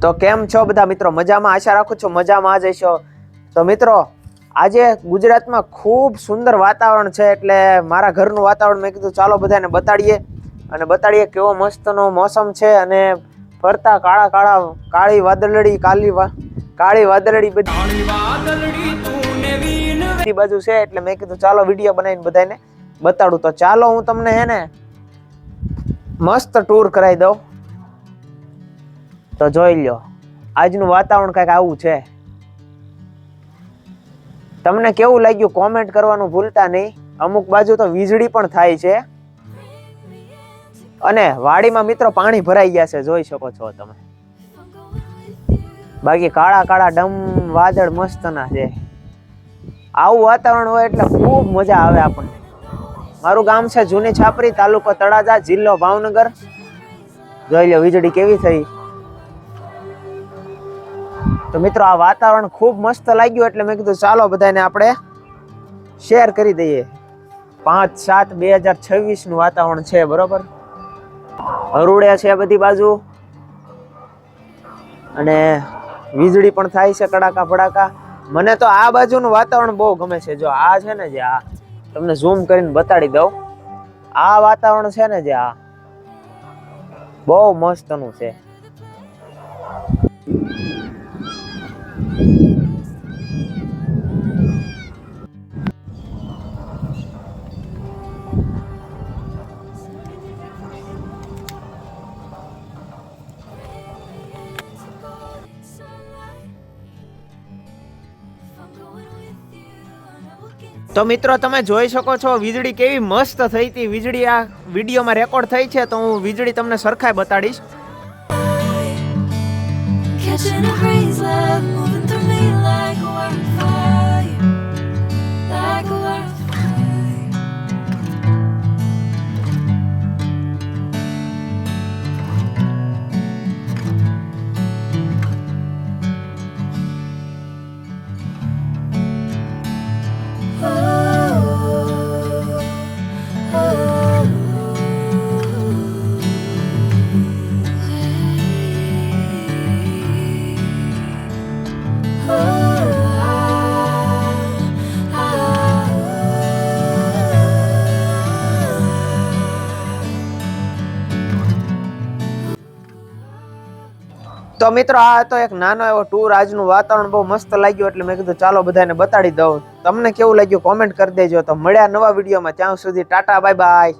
તો કેમ છો બધા મિત્રો? મજામાં? આશા રાખું છું મજામાં જ હશો. તો મિત્રો આજે ગુજરાતમાં ખૂબ સુંદર વાતાવરણ છે, એટલે મારા ઘરનું વાતાવરણ મેં કીધું ચાલો બધાને બતાડીએ કેવો મસ્તનો મોસમ છે. અને ફરતા કાળી વાદળડી બધી બાજુ છે, એટલે મેં કીધું ચાલો વિડીયો બનાવીને બધાને બતાડું. તો ચાલો હું તમને હે ને મસ્ત ટૂર કરાવી દઉં. તો જોઈ લ્યો, આજનું વાતાવરણ કંઈક આવું છે. તમને કેવું લાગ્યું કોમેન્ટ કરવાનું ભૂલતા નહીં. અમુક બાજુ તો વીજળી પણ થાય છે, અને વાડીમાં મિત્રો પાણી ભરાઈ ગયા છે, જોઈ શકો છો તમે. બાકી કાળા ડમ વાદળ મસ્તના છે. આવું વાતાવરણ હોય એટલે ખૂબ મજા આવે આપણને. મારું ગામ છે જૂની છાપરી, તાલુકો તળાજા, જિલ્લો ભાવનગર. જોઈ લો વીજળી કેવી થઈ. તો મિત્રો આ વાતાવરણ ખૂબ મસ્ત લાગ્યું, એટલે મેં કીધું ચાલો બધાને આપણે શેર કરી દઈએ. 5/7/2026 નું વાતાવરણ છે, બરોબર. હરુડે છે બધી બાજુ, અને વીજળી પણ થાય છે કડાકા ભડાકા. મને તો આ બાજુનું વાતાવરણ બહુ ગમે છે. જો આ છે ને, જે આ તમને ઝૂમ કરીને બતાડી દઉં, આ વાતાવરણ છે ને, જે આ બહુ મસ્તનું છે. તો મિત્રો તમે જોઈ શકો છો વીજળી કેવી મસ્ત થઈ હતી. વીજળી આ વિડીયોમાં રેકોર્ડ થઈ છે, તો હું વીજળી તમને સરખાઈ બતાડીશ. તો મિત્રો આ તો એક નાનો એવો ટૂર. આજનું વાતાવરણ બહુ મસ્ત લાગ્યું, એટલે મેં કીધું ચાલો બધાને બતાડી દઉં. તમને કેવું લાગ્યું કોમેન્ટ કરી દેજો. તો મળ્યા નવા વિડીયોમાં, ત્યાં સુધી ટાટા બાય બાય.